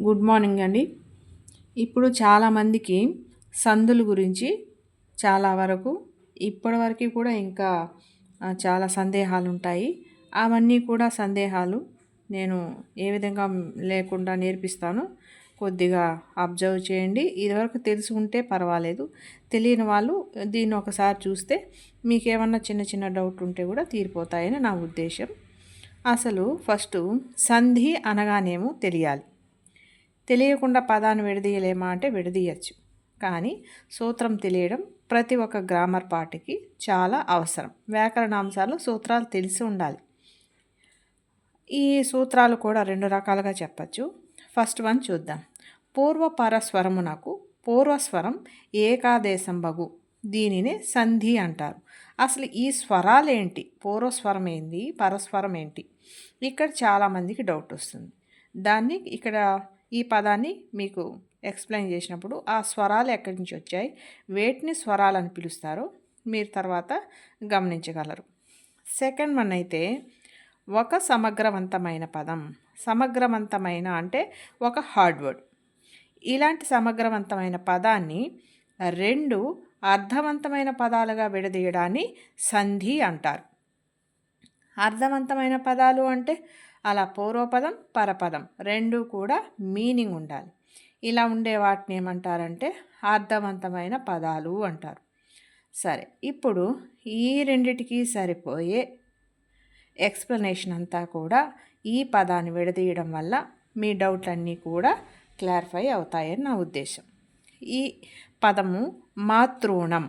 Good morning అండి. ఇప్పుడు చాలామందికి సందుల గురించి చాలా వరకు ఇప్పటివరకు కూడా ఇంకా చాలా సందేహాలు ఉంటాయి. అవన్నీ కూడా సందేహాలు నేను ఏ విధంగా లేకుండా నేర్పిస్తాను. కొద్దిగా అబ్జర్వ్ చేయండి. ఇదివరకు తెలిసి ఉంటే పర్వాలేదు. తెలియని వాళ్ళు దీన్ని ఒకసారి చూస్తే మీకేమన్నా చిన్న చిన్న డౌట్ ఉంటే కూడా తీరిపోతాయని నా ఉద్దేశం. అసలు ఫస్టు సంధి అనగానేమో తెలియాలి. తెలియకుండా పదాన్ని విడదీయలేమా అంటే విడదీయచ్చు. కానీ సూత్రం తెలియడం ప్రతి ఒక్క గ్రామర్ పార్ట్కి చాలా అవసరం. వ్యాకరణ అంశాలు సూత్రాలు తెలిసి ఉండాలి. ఈ సూత్రాలు కూడా రెండు రకాలుగా చెప్పచ్చు. ఫస్ట్ వన్ చూద్దాం. పూర్వపరస్వరమునకు పూర్వస్వరం ఏకాదేశం బగు, దీనినే సంధి అంటారు. అసలు ఈ స్వరాలేంటి, పూర్వస్వరం ఏంటి, పరస్వరం ఏంటి, ఇక్కడ చాలామందికి డౌట్ వస్తుంది. దాన్ని ఇక్కడ ఈ పదాన్ని మీకు ఎక్స్ప్లెయిన్ చేసినప్పుడు ఆ స్వరాలు ఎక్కడి నుంచి వచ్చాయి, వేటిని స్వరాలని పిలుస్తారో మీరు తర్వాత గమనించగలరు. సెకండ్ వన్ అయితే ఒక సమగ్రవంతమైన పదం. సమగ్రవంతమైన అంటే ఒక హార్డ్ వర్డ్. ఇలాంటి సమగ్రవంతమైన పదాన్ని రెండు అర్థవంతమైన పదాలుగా విడదీయడాన్ని సంధి అంటారు. అర్థవంతమైన పదాలు అంటే అలా పూర్వపదం పరపదం రెండు కూడా మీనింగ్ ఉండాలి. ఇలా ఉండే వాటిని ఏమంటారంటే అర్థవంతమైన పదాలు అంటారు. సరే, ఇప్పుడు ఈ రెండిటికి సరిపోయే ఎక్స్ప్లెనేషన్ అంతా కూడా ఈ పదాన్ని విడదీయడం వల్ల మీ డౌట్లన్నీ కూడా క్లారిఫై అవుతాయని నా ఉద్దేశం. ఈ పదము మాతృణం.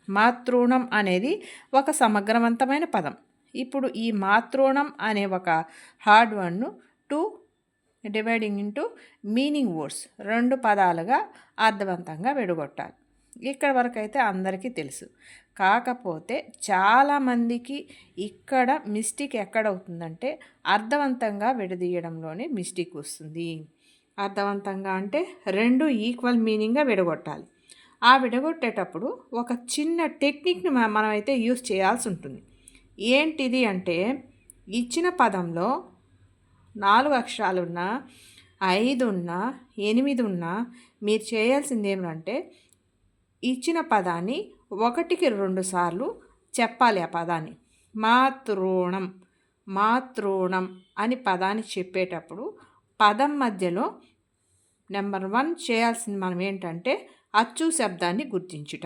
మాతృణం అనేది ఒక సమగ్రవంతమైన పదం. ఇప్పుడు ఈ మాతృణం అనే ఒక హార్డ్ వర్డ్ను to dividing into meaning words రెండు పదాలుగా అర్థవంతంగా విడగొట్టాలి. ఇక్కడ వరకు అయితే అందరికీ తెలుసు. కాకపోతే చాలామందికి ఇక్కడ మిస్టేక్ ఎక్కడవుతుందంటే అర్థవంతంగా విడదీయడంలోనే మిస్టేక్ వస్తుంది. అర్థవంతంగా అంటే రెండు ఈక్వల్ మీనింగ్గా విడగొట్టాలి. ఆ విడగొట్టేటప్పుడు ఒక చిన్న టెక్నిక్ని మనమైతే యూస్ చేయాల్సి ఉంటుంది. ఏంటిది అంటే ఇచ్చిన పదంలో 4 అక్షరాలున్నా 5 ఉన్నా 8 ఉన్నా మీరు చేయాల్సింది ఏమంటే ఇచ్చిన పదాన్ని 1కి 2 సార్లు చెప్పాలి. ఆ పదాన్ని మాతృణం మాతృణం అని పదాన్ని చెప్పేటప్పుడు పదం మధ్యలో నెంబర్ 1 చేయాల్సింది మనం ఏంటంటే అచ్చు శబ్దాన్ని గుర్తించుట.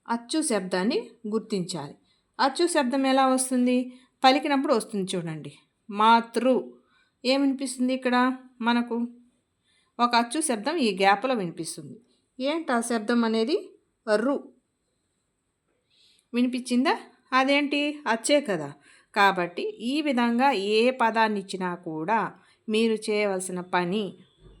అచ్చు శబ్దాన్ని గుర్తించాలి. అచ్చు శబ్దం ఎలా వస్తుంది, పలికినప్పుడు వస్తుంది చూడండి. మాతృ ఏం వినిపిస్తుంది ఇక్కడ మనకు ఒక అచ్చు శబ్దం ఈ గ్యాప్లో వినిపిస్తుంది. ఏంటి ఆ శబ్దం అనేది రు వినిపించిందా? అదేంటి అచ్చే కదా. కాబట్టి ఈ విధంగా ఏ పదాన్ని ఇచ్చినా కూడా మీరు చేయవలసిన పని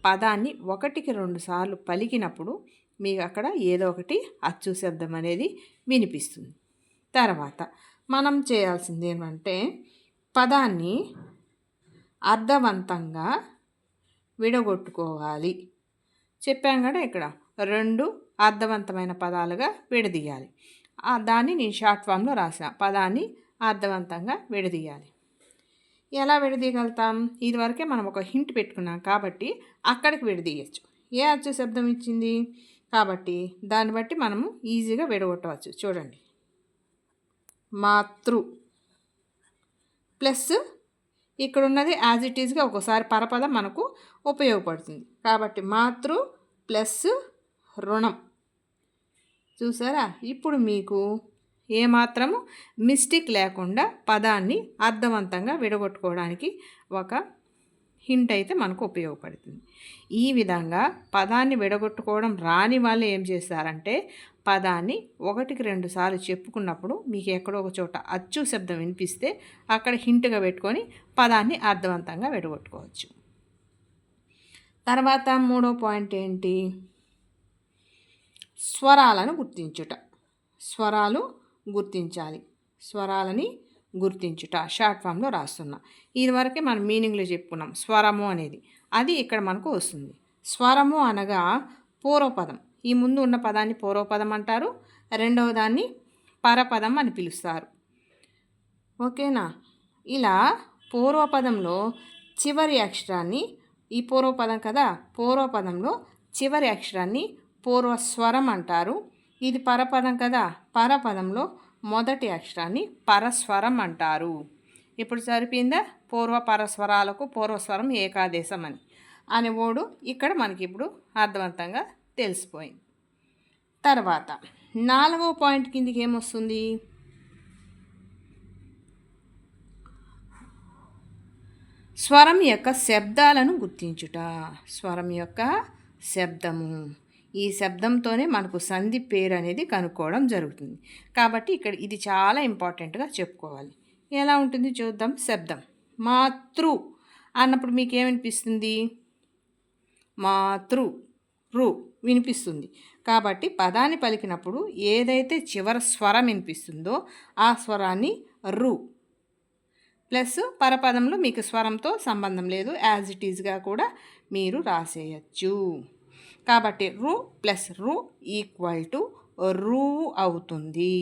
పదాన్ని 1కి 2 సార్లు పలికినప్పుడు మీకు అక్కడ ఏదో ఒకటి అచ్చు శబ్దం అనేది వినిపిస్తుంది. తర్వాత మనం చేయాల్సింది ఏమంటే పదాన్ని అర్థవంతంగా విడగొట్టుకోవాలి. చెప్పాం కదా, ఇక్కడ రెండు అర్థవంతమైన పదాలుగా విడదీయాలి. దాన్ని నేను షార్ట్ ఫామ్లో రాసిన పదాన్ని అర్థవంతంగా విడదీయాలి. ఎలా విడదీయగలుగుతాం? ఇదివరకే మనం ఒక హింట్ పెట్టుకున్నాం కాబట్టి అక్కడికి విడదీయచ్చు. ఏ అచ్చు శబ్దం ఇచ్చింది కాబట్టి దాన్ని బట్టి మనము ఈజీగా విడగొట్టవచ్చు. చూడండి, మాతృ ప్లస్ ఇక్కడ ఉన్నది యాజ్ ఇట్ ఈజ్గా ఒక్కోసారి పరపదం మనకు ఉపయోగపడుతుంది. కాబట్టి మాతృ ప్లస్ రుణం. చూసారా? ఇప్పుడు మీకు ఏమాత్రము మిస్టేక్ లేకుండా పదాన్ని అర్థవంతంగా విడగొట్టుకోవడానికి ఒక హింట్ అయితే మనకు ఉపయోగపడుతుంది. ఈ విధంగా పదాన్ని విడగొట్టుకోవడం రాని వాళ్ళు ఏం చేస్తారంటే పదాన్ని 1కి 2 సార్లు చెప్పుకున్నప్పుడు మీకు ఎక్కడో ఒక చోట అచ్చు శబ్దం వినిపిస్తే అక్కడ హింట్గా పెట్టుకొని పదాన్ని అర్థవంతంగా విడగొట్టుకోవచ్చు. తర్వాత 3వ పాయింట్ ఏంటి? స్వరాలను గుర్తించుట. స్వరాలు గుర్తించాలి. స్వరాలని గుర్తించుట షార్ట్ ఫామ్లో రాస్తున్నా. ఇదివరకే మనం మీనింగ్లో చెప్పుకున్నాం స్వరము అనేది, అది ఇక్కడ మనకు వస్తుంది. స్వరము అనగా పూర్వపదం. ఈ ముందు ఉన్న పదాన్ని పూర్వపదం అంటారు, రెండవ దాన్ని పరపదం అని పిలుస్తారు. ఓకేనా? ఇలా పూర్వపదంలో చివరి అక్షరాన్ని ఈ పూర్వపదం కదా, పూర్వపదంలో చివరి అక్షరాన్ని పూర్వస్వరం అంటారు. ఇది పరపదం కదా, పరపదంలో మొదటి అక్షరాన్ని పరస్వరం అంటారు. ఇప్పుడు సరిపోయిందా? పూర్వ పరస్వరాలకు పూర్వస్వరం ఏకాదేశం అని ఓడు ఇక్కడ మనకి ఇప్పుడు అర్థవంతంగా తెలిసిపోయింది. తర్వాత 4వ పాయింట్ కిందికి ఏమొస్తుంది? స్వరం యొక్క శబ్దాలను గుర్తించుట. స్వరం యొక్క శబ్దము, ఈ శబ్దంతోనే మనకు సంధి పేరు అనేది కనుక్కోవడం జరుగుతుంది. కాబట్టి ఇక్కడ ఇది చాలా ఇంపార్టెంట్గా చెప్పుకోవాలి. ఎలా ఉంటుంది చూద్దాం. శబ్దం మాతృ అన్నప్పుడు మీకు ఏమనిపిస్తుంది? మాతృ రు వినిపిస్తుంది. కాబట్టి పదాన్ని పలికినప్పుడు ఏదైతే చివరి స్వరం వినిపిస్తుందో ఆ స్వరాన్ని రు ప్లస్ పరపదంలో మీకు స్వరంతో సంబంధం లేదు, యాజ్ ఇట్ ఈజ్గా కూడా మీరు రాసేయచ్చు. కాబట్టి రు ప్లస్ రు ఈక్వల్ టు రు అవుతుంది.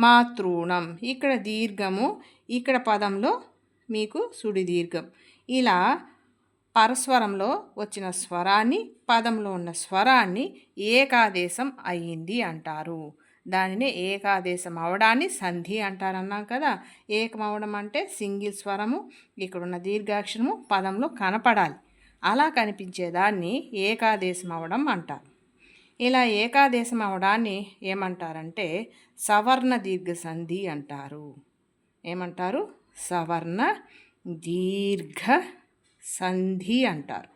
మాతృణం, ఇక్కడ దీర్ఘము, ఇక్కడ పదంలో మీకు సుడి దీర్ఘం. ఇలా పరస్వరంలో వచ్చిన స్వరాన్ని, పదంలో ఉన్న స్వరాన్ని ఏకాదేశం అయ్యింది అంటారు. దానినే ఏకాదేశం అవడాన్ని సంధి అంటారన్నాం కదా. ఏకం అవడం అంటే సింగిల్ స్వరము, ఇక్కడున్న దీర్ఘాక్షరము పదంలో కనపడాలి. అలా కనిపించేదాన్ని ఏకాదేశం అవడం అంటారు. ఇలా ఏకాదేశం అవడాన్ని ఏమంటారంటే సవర్ణ దీర్ఘ సంధి అంటారు. ఏమంటారు? సవర్ణ దీర్ఘ సంధి అంటారు.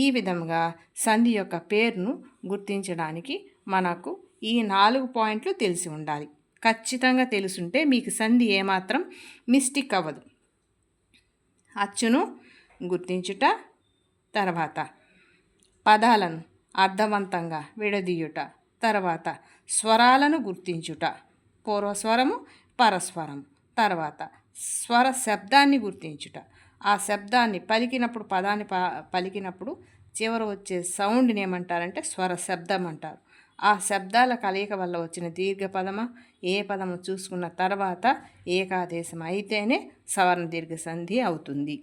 ఈ విధంగా సంధి యొక్క పేరును గుర్తించడానికి మనకు ఈ 4 పాయింట్లు తెలిసి ఉండాలి. ఖచ్చితంగా తెలుసుంటే మీకు సంధి ఏమాత్రం మిస్టేక్ అవ్వదు. అచ్చును గుర్తించుట, తర్వాత పదాలను అర్థవంతంగా విడదీయుట, తర్వాత స్వరాలను గుర్తించుట, పూర్వస్వరము పరస్వరము, తర్వాత స్వర శబ్దాన్ని గుర్తించుట, ఆ శబ్దాన్ని పలికినప్పుడు పదాన్ని పలికినప్పుడు చివర వచ్చే సౌండ్ని ఏమంటారంటే స్వర శబ్దం అంటారు. ఆ శబ్దాల కలయిక వల్ల వచ్చిన దీర్ఘపదమా ఏ పదము చూసుకున్న తర్వాత ఏకాదేశం అయితేనే సవర్ణ దీర్ఘ సంధి అవుతుంది.